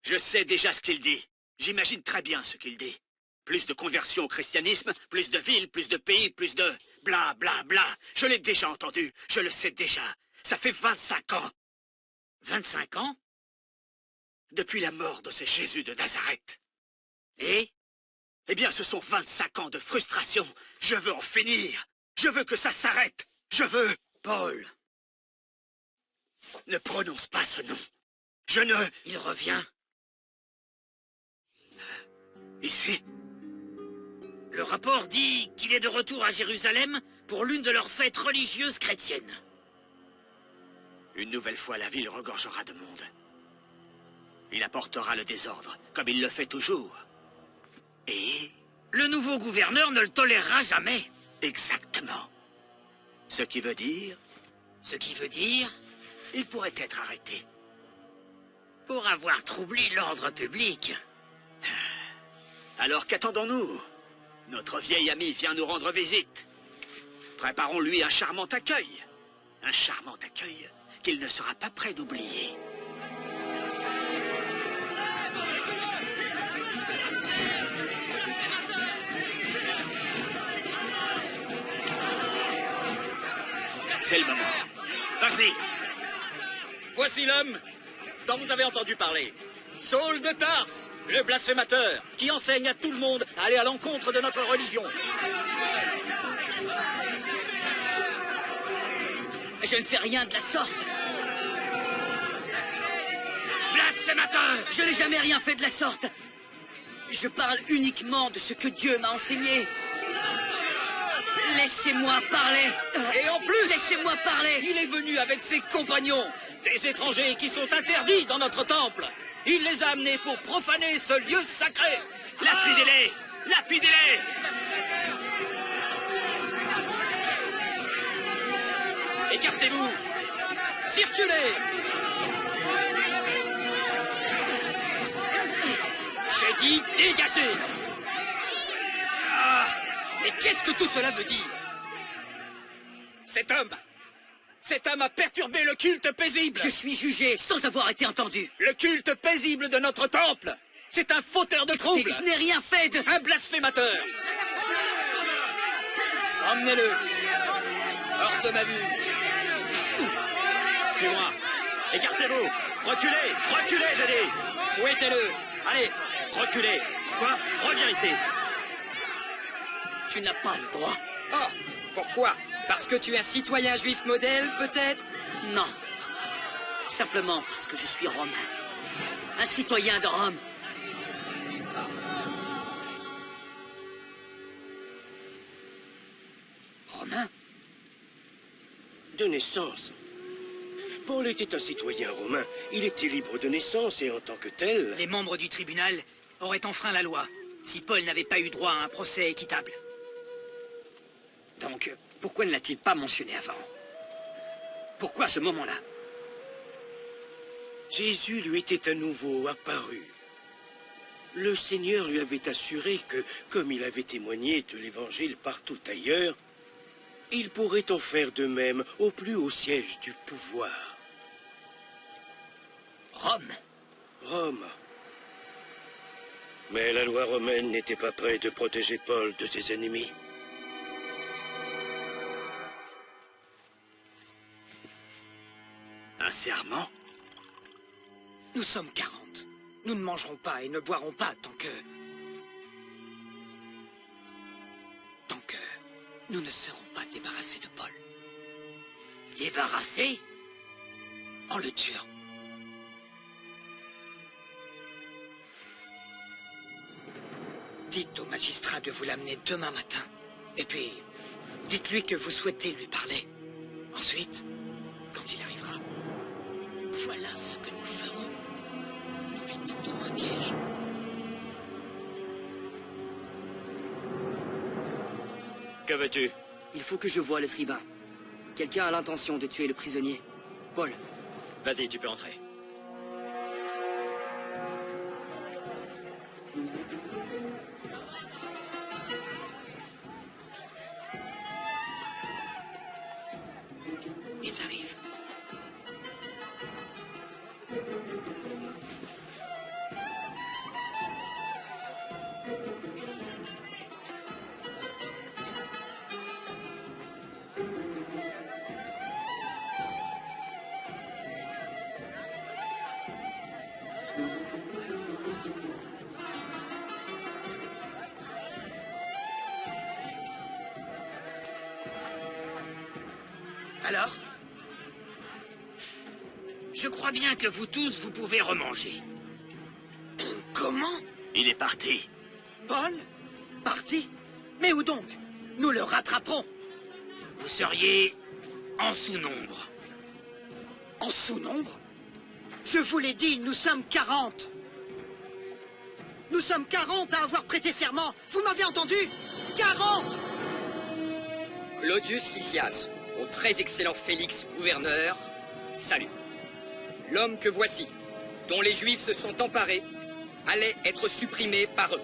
Je sais déjà ce qu'il dit. J'imagine très bien ce qu'il dit. Plus de conversion au christianisme, plus de villes, plus de pays, plus de... bla bla bla. Je l'ai déjà entendu, je le sais déjà. Ça fait 25 ans. 25 ans? Depuis la mort de ce Jésus de Nazareth. Et? Eh bien, ce sont 25 ans de frustration. Je veux en finir. Je veux que ça s'arrête. Je veux... Paul. Ne prononce pas ce nom. Je ne... Il revient. Ici? Le rapport dit qu'il est de retour à Jérusalem pour l'une de leurs fêtes religieuses chrétiennes. Une nouvelle fois, la ville regorgera de monde. Il apportera le désordre, comme il le fait toujours. Et... le nouveau gouverneur ne le tolérera jamais. Exactement. Ce qui veut dire... Ce qui veut dire... il pourrait être arrêté. Pour avoir troublé l'ordre public. Alors qu'attendons-nous? Notre vieil ami vient nous rendre visite. Préparons-lui un charmant accueil. Un charmant accueil qu'il ne sera pas prêt d'oublier. C'est le moment. Vas-y. Voici l'homme dont vous avez entendu parler. Saul de Tarse, le blasphémateur, qui enseigne à tout le monde à aller à l'encontre de notre religion. Je ne fais rien de la sorte. Blasphémateur! Je n'ai jamais rien fait de la sorte. Je parle uniquement de ce que Dieu m'a enseigné. Laissez-moi parler. Et en plus, laissez-moi parler. Il est venu avec ses compagnons, des étrangers qui sont interdits dans notre temple. Il les a amenés pour profaner ce lieu sacré. Lapidez-les! Lapidez-les! Écartez-vous. Circulez. J'ai dit dégagez. Mais qu'est-ce que tout cela veut dire? Cet homme a perturbé le culte paisible. Je suis jugé sans avoir été entendu. Le culte paisible de notre temple. C'est un fauteur de troubles. Je n'ai rien fait de... Un blasphémateur. Emmenez-le. Hors de ma vue. Suis-moi. Écartez-vous. Reculez. Reculez, je dis. Fouettez-le. Allez. Reculez. Quoi? Reviens ici. Tu n'as pas le droit. Oh, pourquoi? Parce que tu es un citoyen juif modèle, peut-être? Non. Simplement parce que je suis romain. Un citoyen de Rome. Romain? De naissance. Paul était un citoyen romain. Il était libre de naissance et en tant que tel... Les membres du tribunal auraient enfreint la loi si Paul n'avait pas eu droit à un procès équitable. Donc, pourquoi ne l'a-t-il pas mentionné avant? Pourquoi à ce moment-là? Jésus lui était à nouveau apparu. Le Seigneur lui avait assuré que, comme il avait témoigné de l'Évangile partout ailleurs, il pourrait en faire de même au plus haut siège du pouvoir. Rome. Rome. Mais la loi romaine n'était pas prête de protéger Paul de ses ennemis. Un serment? Nous sommes 40. Nous ne mangerons pas et ne boirons pas tant que nous ne serons pas débarrassés de Paul. Débarrassés? En le tuant. Dites au magistrat de vous l'amener demain matin. Et puis, dites-lui que vous souhaitez lui parler. Ensuite, quand il arrivera, voilà ce que nous ferons. Nous lui tendrons un piège. Que veux-tu? Il faut que je voie le tribun. Quelqu'un a l'intention de tuer le prisonnier. Paul. Vas-y, tu peux entrer. Ils arrivent. Alors? Je crois bien que vous tous, vous pouvez remanger. Comment? Il est parti. Paul? Parti? Mais où donc? Nous le rattraperons. Vous seriez en sous-nombre. En sous-nombre? Je vous l'ai dit, nous sommes 40. Nous sommes 40 à avoir prêté serment. Vous m'avez entendu? 40! Claudius Lysias, au très excellent Félix, gouverneur, salut. L'homme que voici dont les Juifs se sont emparés allait être supprimé par eux.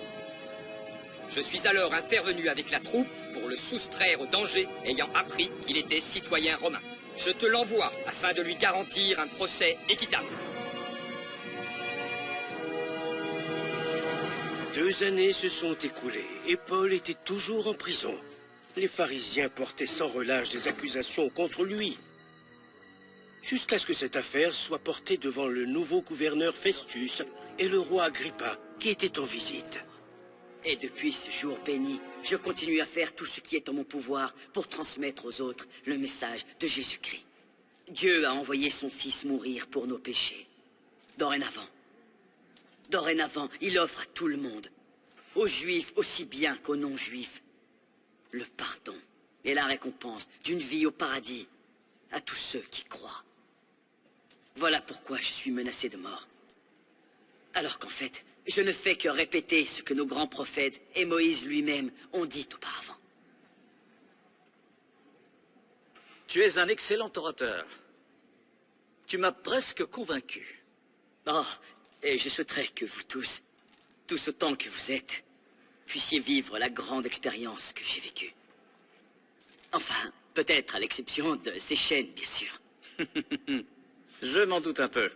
Je suis alors intervenu avec la troupe pour le soustraire au danger, ayant appris qu'il était citoyen romain. Je te l'envoie afin de lui garantir un procès équitable. 2 années se sont écoulées et Paul était toujours en prison. Les pharisiens portaient sans relâche des accusations contre lui, jusqu'à ce que cette affaire soit portée devant le nouveau gouverneur Festus et le roi Agrippa, qui était en visite. Et depuis ce jour béni, je continue à faire tout ce qui est en mon pouvoir pour transmettre aux autres le message de Jésus-Christ. Dieu a envoyé son Fils mourir pour nos péchés. Dorénavant, il offre à tout le monde, aux Juifs aussi bien qu'aux non-Juifs, le pardon et la récompense d'une vie au paradis à tous ceux qui croient. Voilà pourquoi je suis menacé de mort. Alors qu'en fait, je ne fais que répéter ce que nos grands prophètes et Moïse lui-même ont dit auparavant. Tu es un excellent orateur. Tu m'as presque convaincu. Oh, et je souhaiterais que vous tous autant que vous êtes, puissiez vivre la grande expérience que j'ai vécue. Enfin, peut-être à l'exception de ces chaînes, bien sûr. Je m'en doute un peu.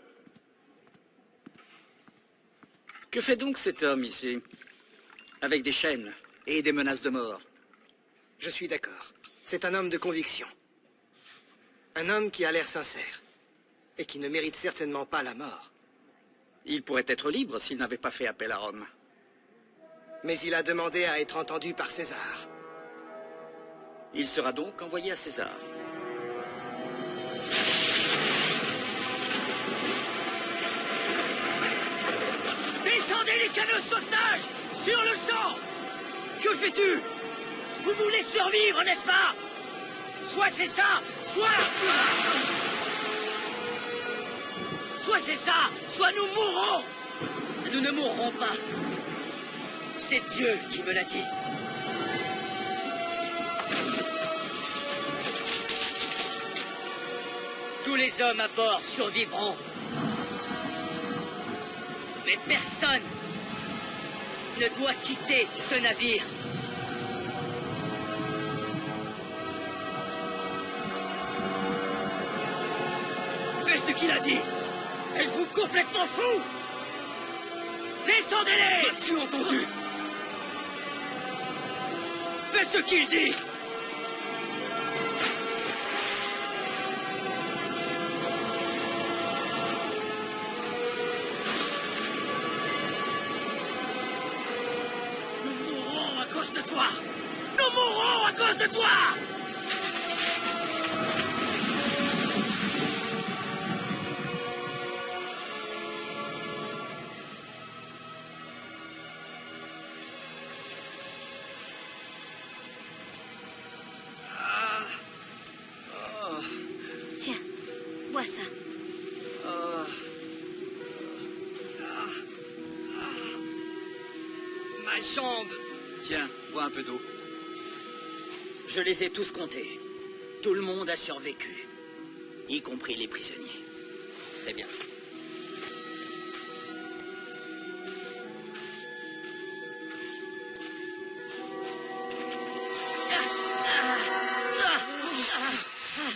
Que fait donc cet homme ici? Avec des chaînes et des menaces de mort. Je suis d'accord. C'est un homme de conviction. Un homme qui a l'air sincère. Et qui ne mérite certainement pas la mort. Il pourrait être libre s'il n'avait pas fait appel à Rome. Mais il a demandé à être entendu par César. Il sera donc envoyé à César. Descendez les canots de sauvetage sur le champ. Que fais-tu? Vous voulez survivre, n'est-ce pas? Soit c'est ça, soit c'est ça, soit nous mourrons. Nous ne mourrons pas. C'est Dieu qui me l'a dit. Tous les hommes à bord survivront. Mais personne ne doit quitter ce navire. Fais ce qu'il a dit. Êtes-vous complètement fou? Descendez-les! As-tu entendu? Fais ce qu'il dit! Nous mourrons à cause de toi! Nous mourrons à cause de toi! Tiens, bois ça. Ma jambe! Tiens, bois un peu d'eau. Je les ai tous comptés. Tout le monde a survécu, y compris les prisonniers. Très bien.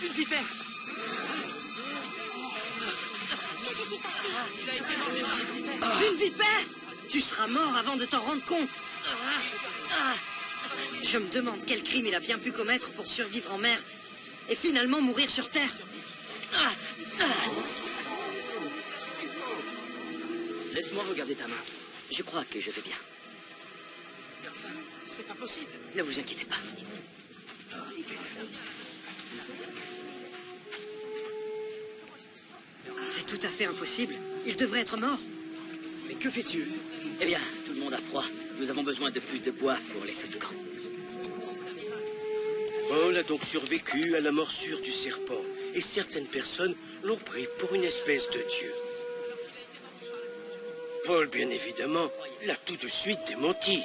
Une vipère! Une vipère? Tu seras mort avant de t'en rendre compte. Je me demande quel crime il a bien pu commettre pour survivre en mer et finalement mourir sur terre. Laisse-moi regarder ta main. Je crois que je vais bien. Enfin, c'est pas possible. Ne vous inquiétez pas. C'est tout à fait impossible. Il devrait être mort. Mais que fais-tu? Eh bien, tout le monde a froid. Nous avons besoin de plus de bois pour les feux de camp. Paul a donc survécu à la morsure du serpent, et certaines personnes l'ont pris pour une espèce de dieu. Paul, bien évidemment, l'a tout de suite démenti.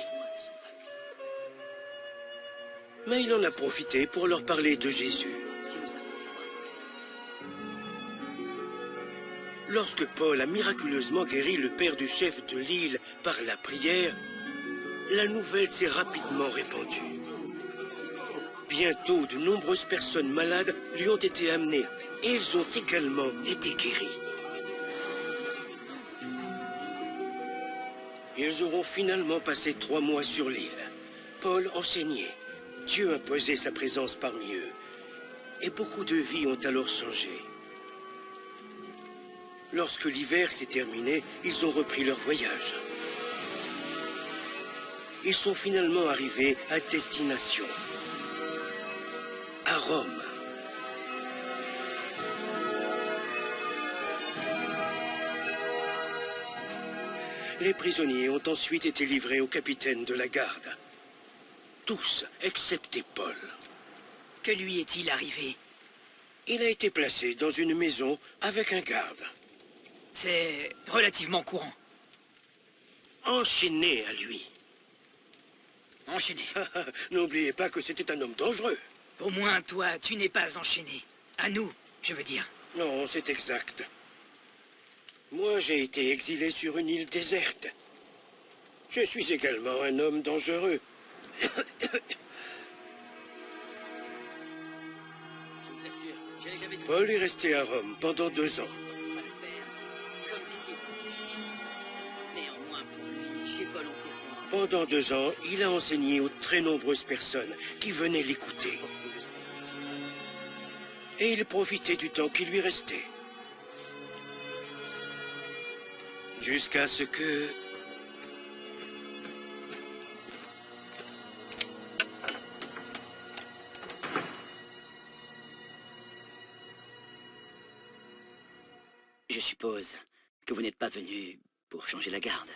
Mais il en a profité pour leur parler de Jésus. Lorsque Paul a miraculeusement guéri le père du chef de l'île par la prière, la nouvelle s'est rapidement répandue. Bientôt, de nombreuses personnes malades lui ont été amenées et elles ont également été guéries. Ils auront finalement passé 3 mois sur l'île. Paul enseignait. Dieu imposait sa présence parmi eux. Et beaucoup de vies ont alors changé. Lorsque l'hiver s'est terminé, ils ont repris leur voyage. Ils sont finalement arrivés à destination, à Rome. Les prisonniers ont ensuite été livrés au capitaine de la garde. Tous, excepté Paul. Que lui est-il arrivé? Il a été placé dans une maison avec un garde. C'est relativement courant. Enchaîné à lui. Enchaîné. N'oubliez pas que c'était un homme dangereux. Au moins, toi, tu n'es pas enchaîné. À nous, je veux dire. Non, c'est exact. Moi, j'ai été exilé sur une île déserte. Je suis également un homme dangereux. Je vous assure, je n'ai jamais... Paul est resté à Rome pendant 2 ans. Comme disciple de Jésus. Néanmoins, pour lui, j'ai volontairement... Pendant 2 ans, il a enseigné aux très nombreuses personnes qui venaient l'écouter. Et il profitait du temps qui lui restait. Jusqu'à ce que... Je suppose que vous n'êtes pas venu pour changer la garde.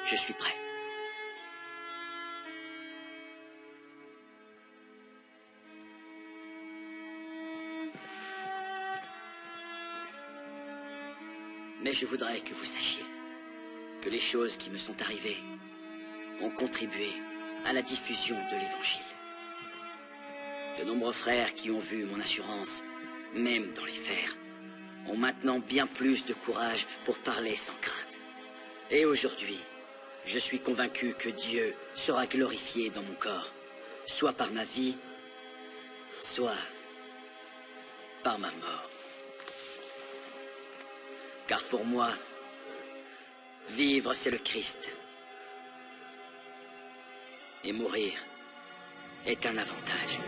Je suis prêt. Mais je voudrais que vous sachiez que les choses qui me sont arrivées ont contribué à la diffusion de l'Évangile. De nombreux frères qui ont vu mon assurance, même dans les fers, ont maintenant bien plus de courage pour parler sans crainte. Et aujourd'hui, je suis convaincu que Dieu sera glorifié dans mon corps, soit par ma vie, soit par ma mort. Car pour moi, vivre c'est le Christ. Et mourir est un avantage.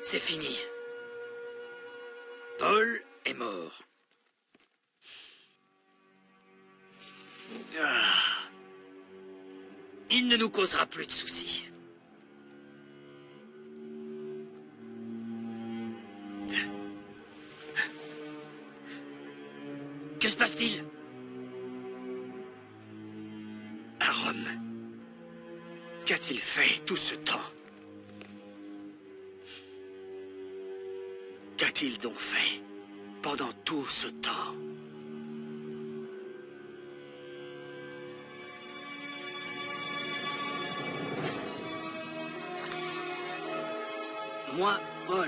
C'est fini. Paul est mort. Il ne nous causera plus de soucis. Que se passe-t-il? À Rome. Qu'a-t-il fait tout ce temps? Qu'a-t-il donc fait pendant tout ce temps? Moi, Paul,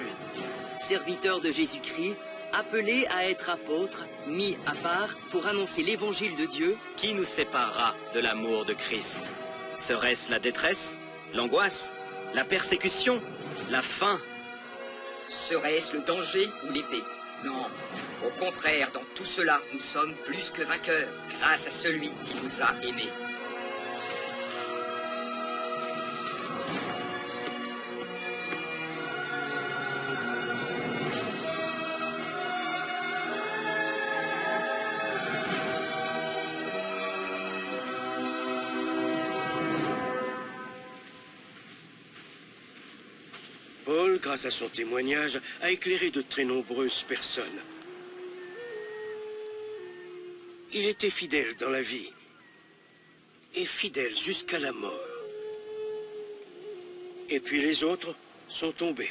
serviteur de Jésus-Christ, appelé à être apôtre, mis à part pour annoncer l'évangile de Dieu. Qui nous séparera de l'amour de Christ? Serait-ce la détresse, l'angoisse, la persécution, la faim? Serait-ce le danger ou l'épée? Non. Au contraire, dans tout cela, nous sommes plus que vainqueurs, grâce à celui qui nous a aimés. grâce à son témoignage, a éclairé de très nombreuses personnes. Il était fidèle dans la vie, et fidèle jusqu'à la mort. Et puis les autres sont tombés,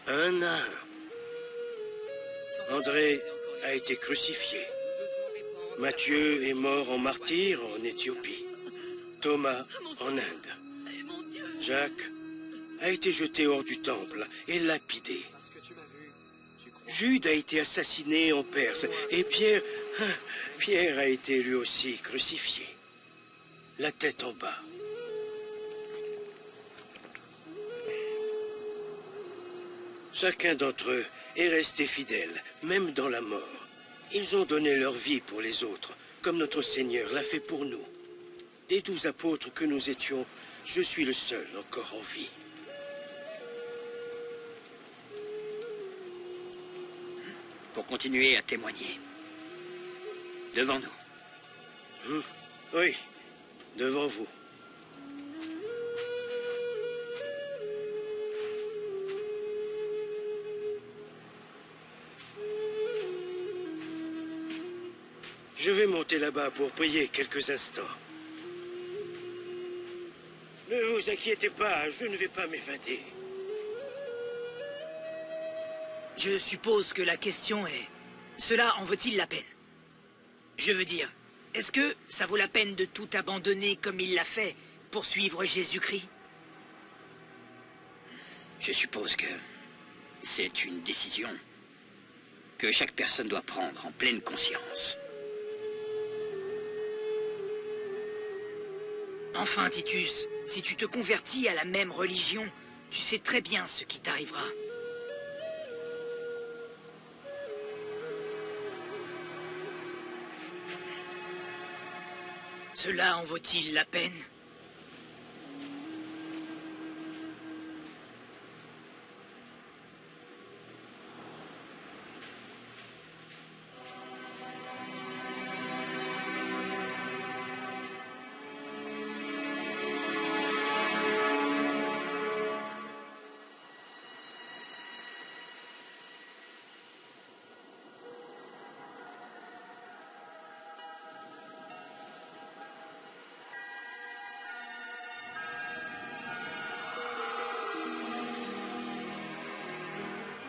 un à un. André a été crucifié. Matthieu est mort en martyr en Éthiopie. Thomas en Inde. Jacques a été jeté hors du temple et lapidé. Jude a été assassiné en Perse et Pierre a été lui aussi crucifié, la tête en bas. Chacun d'entre eux est resté fidèle, même dans la mort. Ils ont donné leur vie pour les autres, comme notre Seigneur l'a fait pour nous. Des 12 apôtres que nous étions, je suis le seul encore en vie. Pour continuer à témoigner. Devant nous. Oui, devant vous. Je vais monter là-bas pour prier quelques instants. Ne vous inquiétez pas, je ne vais pas m'évader. Je suppose que la question est... Cela en vaut-il la peine? Je veux dire, est-ce que ça vaut la peine de tout abandonner comme il l'a fait pour suivre Jésus-Christ? Je suppose que c'est une décision que chaque personne doit prendre en pleine conscience. Enfin, Titus, si tu te convertis à la même religion, tu sais très bien ce qui t'arrivera. Cela en vaut-il la peine?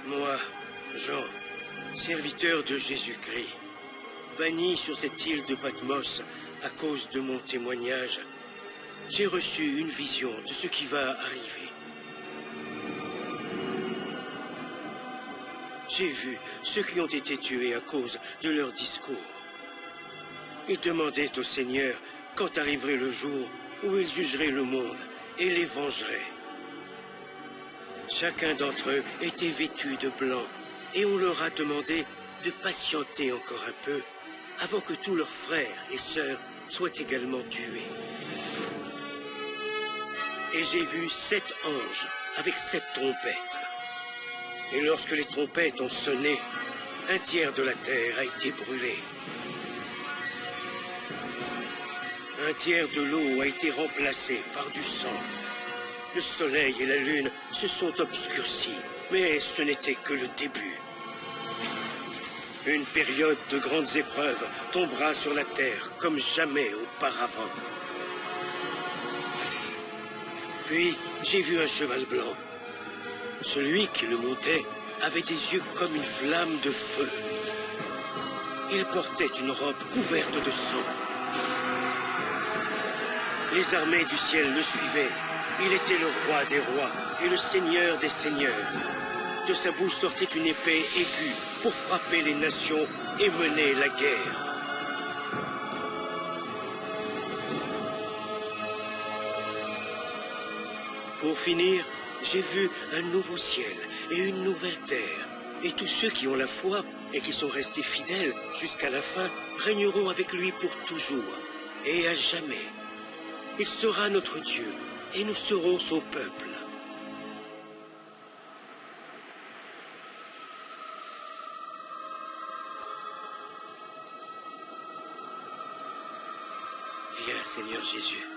Moi, Jean, serviteur de Jésus-Christ, banni sur cette île de Patmos à cause de mon témoignage, j'ai reçu une vision de ce qui va arriver. J'ai vu ceux qui ont été tués à cause de leur discours. Ils demandaient au Seigneur quand arriverait le jour où il jugerait le monde et les vengerait. Chacun d'entre eux était vêtu de blanc, et on leur a demandé de patienter encore un peu avant que tous leurs frères et sœurs soient également tués. Et j'ai vu 7 anges avec 7 trompettes. Et lorsque les trompettes ont sonné, un tiers de la terre a été brûlé. Un tiers de l'eau a été remplacé par du sang. Le soleil et la lune se sont obscurcis, mais ce n'était que le début. Une période de grandes épreuves tombera sur la terre comme jamais auparavant. Puis, j'ai vu un cheval blanc. Celui qui le montait avait des yeux comme une flamme de feu. Il portait une robe couverte de sang. Les armées du ciel le suivaient. Il était le roi des rois et le seigneur des seigneurs. De sa bouche sortait une épée aiguë pour frapper les nations et mener la guerre. Pour finir, j'ai vu un nouveau ciel et une nouvelle terre. Et tous ceux qui ont la foi et qui sont restés fidèles jusqu'à la fin régneront avec lui pour toujours et à jamais. Il sera notre Dieu. Et nous serons son peuple. Viens, Seigneur Jésus.